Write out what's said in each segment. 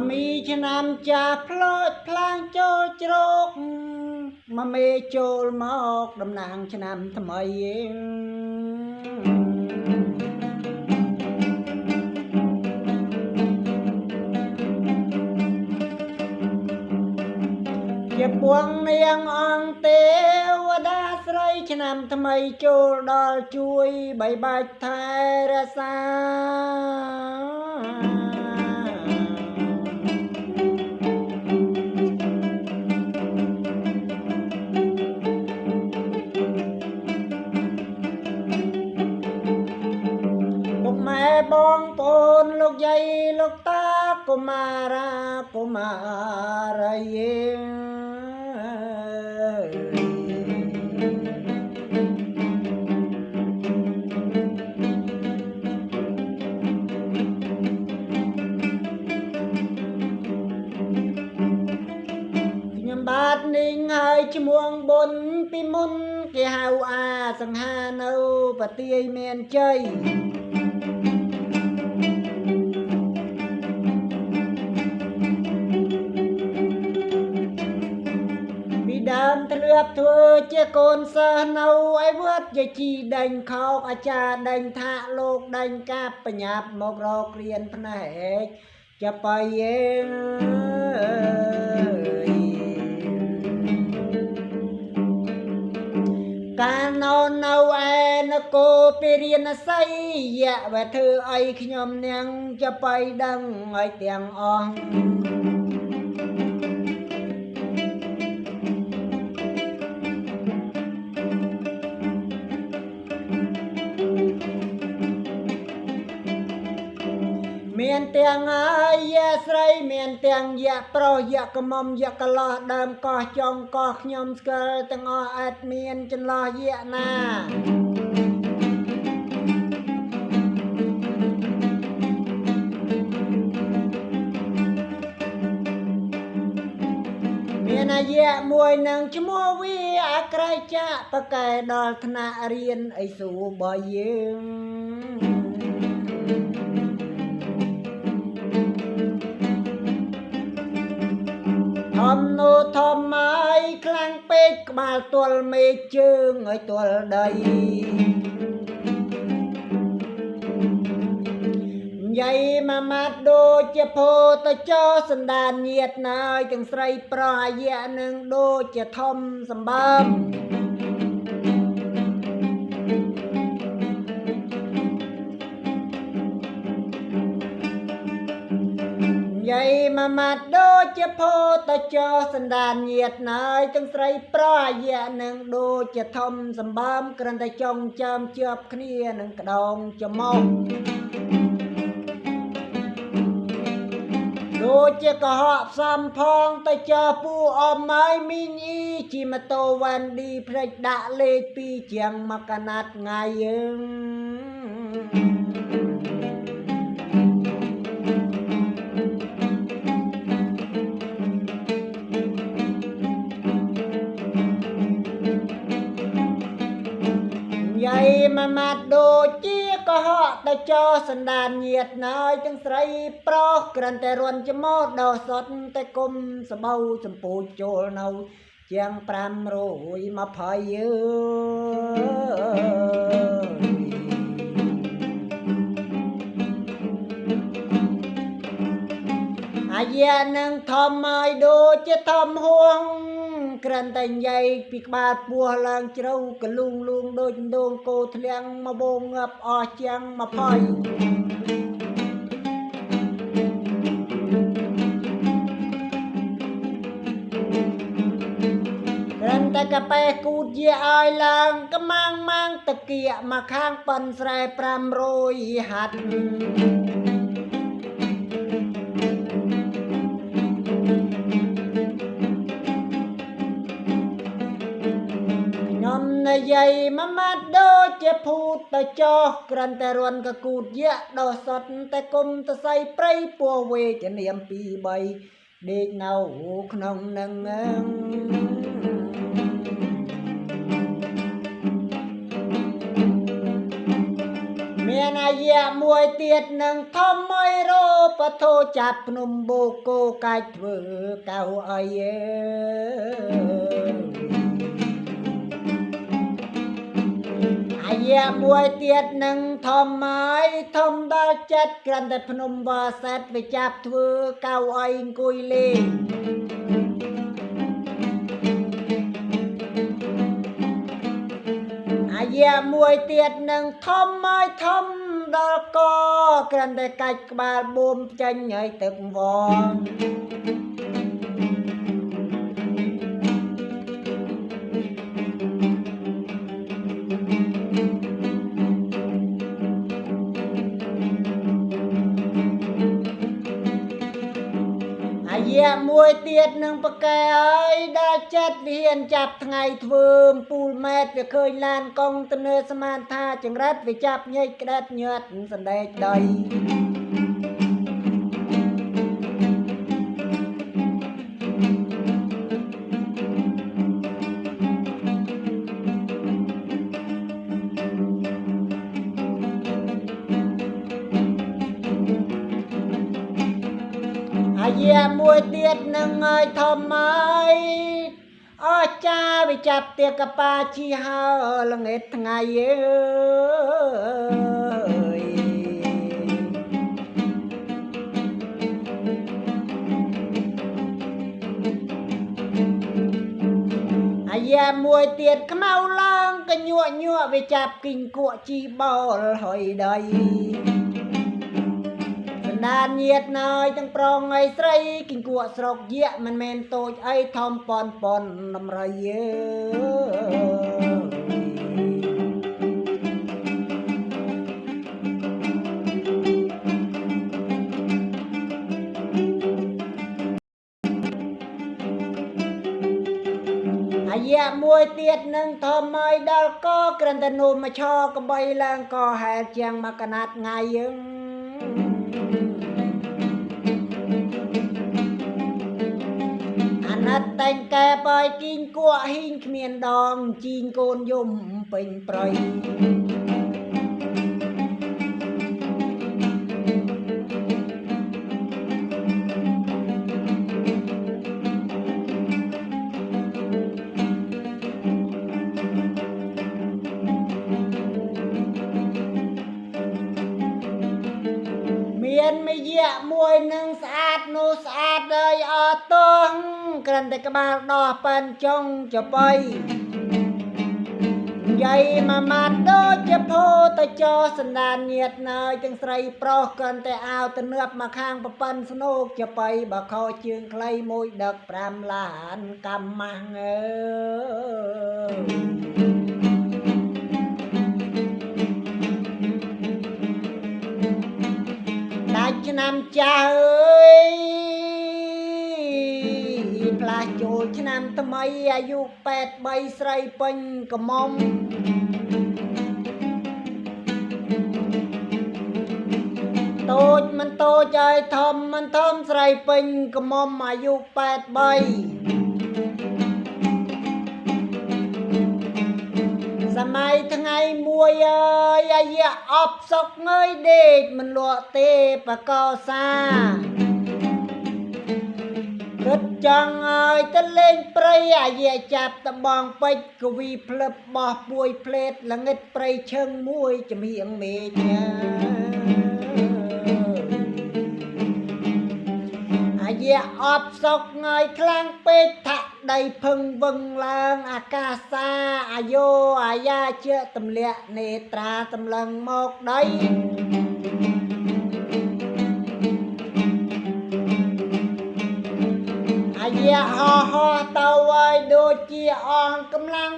มีชนำจ่าพลอยพลางโจลโจกมาเมโจลมอกดำนางชนำทำไมเองจะปวงเนียงองเตวดาสไรชนำทำไมโจลดอลช่วยใบใบไทยราษาบองปนลูกใหญ่ลูกตากุมารากุมารเยยมบาดนิ่งให้ชมวงบนปีมุนเกี่ยวอาสังหาเนาปฏิยเมียนใจดำทะเลือบทั่วเจ้าโกนเสนเอาไอ้เวิร์ดจะจีดังเขาอาจารย์ดังทะโลกดังกาปัญญาหมกรอกเรียนพนักจะไปเองการนอนเอาแอนโกไปเรียนไซยะว่าเธอไอ้ขยมยังจะไปดังไอ้เตียงอ่องเมียนเตียงไอยะใส่เมียนเตียงยะโปรยะกะมอมยะกะลอเดิมกอจองกอขยมสกลตังออัดเมียนจนลอยะนาเมียนายะมวยนังชมัววิอาไกรจะปะไกดอลธนาเรียนไอสูบอยยิงทอมโนทอมไม้คลังเป็ดกบาลตัวเมจึงไอตัวใดใหญ่มามัดโดเจโพตะโจสันดานเยียดนายจังใส่ปลายเยะหนึ่งโดเจทอมสมบัมใหญ่มามัดโดเจโพตะโจสันดานเยียดนายจังใส่ปลายเยะหนึ่งโดเจทอมสมบัมกระนตะจงจำเจือบขี้หนึ่งกระดองจมองโดเจก็หอบซ้ำพองตะเจอปูออมไม้มินีจิมาโตวันดีพระดาเลปีเจียงมกนัดไงยังใหญ่มามัดโดเจียก็หอบตะเจอสันดานเยียดนายจังใส่ปลอกกระนแต่รวนจะมอดดอสดแต่กุมสเบาจมปูโจลเนาเจียงปรามโรยมาพายเยอาเยนังทอมไม้โดจะทอมห่วงกระนแต่ใหญ่ปีกบาดปัวลางเจ้ากะลุงลุงโดนโดงโกทเลียงมาโบงงับอเจียงมาพายแต่กะไปกูดเยอายลางก็มังตะเกียมาข้างปันใส่ปรามโรยหัดนมในใหญ่มามัดโดเจ็บพูดตะจอกรันแต่รวนกะกูดเยอะดอสดแต่กุมตะใส่ปรปัวเวจะเนียมปีใบเด็กเนาขนมนังเมีย អាយៈមួយទៀតនឹងធំមួយរោបធោចាប់ភ្នំបូកគោកាច់ធ្វើកៅអីអាយៈមួយទៀតនឹងធំហើយធំដល់ចិត្តគ្រាន់តែភ្នំវ៉ាសែតវាចាប់ធ្វើកៅអីអង្គុយលេងអាយៈមួយទៀតនឹងធំហើយធំដល់កគ្រាន់តែកាច់ក្បាលបូមចេញហើយទឹកវងអាយៈមួយទៀតនឹងប្រកែហើយដល់ចិត្តវាហ៊ានចាប់ថ្ងៃធ្វើពូលម៉ែតវាឃើញឡានកុងទៅនើស្មានថាចង្រិតវាចាប់ញែកក្តែតញាត់សណ្ដែកដីអាយៈមួយទៀតនឹងឲ្យធំហើយអស្ចារ្យវាចាប់ទៀកកប៉ាជីហើល្ងាចថ្ងៃអើយអាយៈមួយទៀតខ្មៅឡើងកញក់ញក់វាចាប់គីងគក់ជីបោលហើយដីដានញាតណយទាំងប្រងអីស្រីគិងគក់ស្រុកយៈមិនមែនតូចអីធំប៉ុនដំរីអាយៈមួយទៀតនឹងធំហើយដល់កគ្រាន់តែនោមមកឆកំបីឡើងក៏ហែលជាងមកកណាត់ថ្ងៃយើងអាណិតតែងកែបើយគីងគក់ហ៊ីងគ្មានដងជីងកូនយំពេញប្រៃមានមយៈមួយនឹងស្អាតនោះស្អាតហើយអត់ទងគ្រាន់តែក្បាលដោះប៉ាន់ចុងចបៃយាយមកម៉ាត់ដូចជាផោទៅចោសណ្ដានញាតណយទាំងស្រីប្រុសគ្រាន់តែអាវទៅនឿបមកខាងប្រប៉ិនស្នូកចបៃបើខោជើងខ្លីមួយដឹក5ឡានកម្មម៉ាស់អើដាច់ឆ្នាំចាស់អើយផ្លាស់ចូលឆ្នាំថ្មីអាយុ83ស្រីពេញកំមុំតូចមិនតូចហើយធំមិនធំស្រីពេញកំមុំអាយុ83សម័យថ្ងៃមួយអើយអាយៈអបសុកងើយដេកមិនលក់ទេបកោសាគិតចង់ឲ្យទៅលេងព្រៃអាយៈចាប់តបងពេជ្រកវីផ្លឹបបោះពួយផ្លេតល្ងិតព្រៃឈឹងមួយចំហៀងមេឃអាយៈអបសុកងើយខ្លាំងពេកថាក់ដីភឹងវឹងឡើងអាកាសាអាយោអាយ៉ាជាទម្លាក់នេត្រាសម្លឹងមកដីអាយៈហោះទៅឲ្យដូចជាអស់កម្លាំង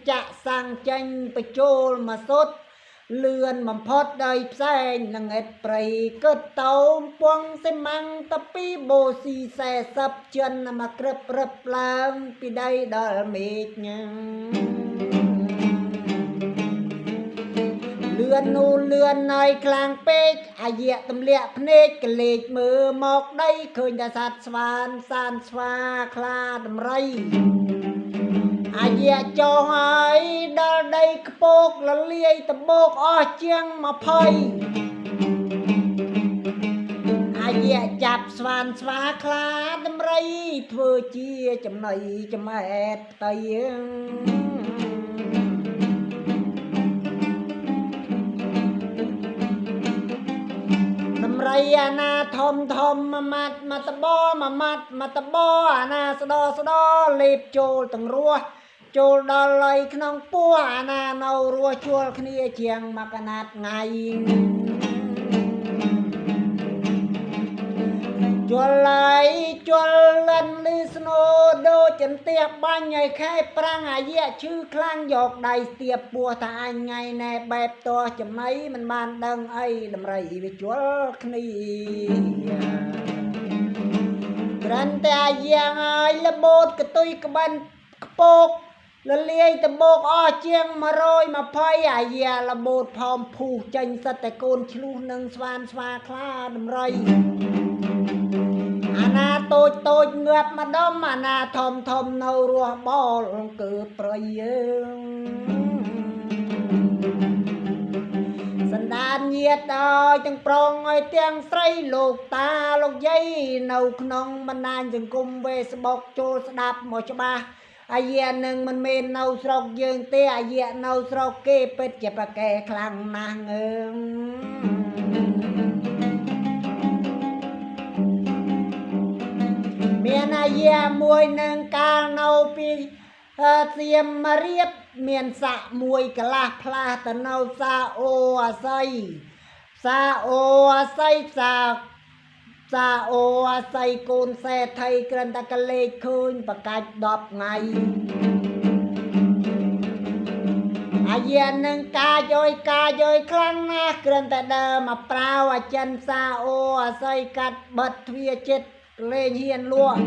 ចាក់សាំងចេញបញ្ចូលមកសុទ្ធលឿនបំផុតដោយផ្សែងល្ងិតព្រៃគិតតោមពងសិមាំងតពីបូស៊ី40ចិនមកក្រឹបរឹបឡើងពីដីដល់មេឃញ៉ាំលឿននោះលឿនហើយខ្លាំងពេកអាយៈទម្លាក់ភ្នែកកលេចមើលមកដីឃើញតែសត្វស្វានសានស្វាខ្លាដំរី អាយៈចោហើយដល់ដីខ្ពកលលាយតបោកអស់ជាង20អាយៈចាប់ស្វានស្វាខ្លាដំរីធ្វើជាចំណៃចំអែតផ្ទៃដំរីអាណាធំម៉ាត់ម៉ាត់បម៉ាត់បអាណាស្ដោលេបចូលទាំងរស់ចូលដល់លៃក្នុងពោះអាណានៅរស់ជួលគ្នាជាងមកកណាត់ថ្ងៃជួលឡៃជួលលិនលីស្នូដូចចន្ទះបាញ់ឲ្យខែប្រាំងអាយៈឈឺខ្លាំងយកដៃស្ទាបពោះថាអញថ្ងៃណែបែបតោះចំណៃមិនបានដឹងអីដំរីវាជួលគ្នាក្រាន់តែអាយៈហើយលបូតកតុយក្បាន់ខ្ពកលលាយតបោកអស់ជាង120អាយៈលបូតផោមភូចេញសិតតែកូនឆ្លុះនឹងស្វានស្វាខ្លាដំរីអាណាតូចងាប់ម្ដុំអាណាធំនៅរស់បលគឺប្រយើងសណ្ដានញាតឲ្យទាំងប្រងឲ្យទាំងស្រីលោកតាលោកយាយនៅក្នុងបណ្ដាញសង្គម Facebook ចូលស្ដាប់មកច្បាស់អាយៈនឹងមិនមែននៅស្រុកយើងទេអាយៈនៅស្រុកគេពិតជាប្រកែខ្លាំងណាស់មានអាយៈមួយនឹងកាលនៅពីសៀមរាបមានសាក់មួយកន្លះផ្លាស់ទៅនៅសាអូអាស័យកូនសេដ្ឋីក្រិនតែកលេចឃើញប្រកាច់10ថ្ងៃអាយៈនឹងការយយខ្លាំងណាស់ក្រិនតែដើមមកប្រាវអាចិនសាអូអាស័យកាត់បិទទ្វារចិត្តលេងហ៊ានលក់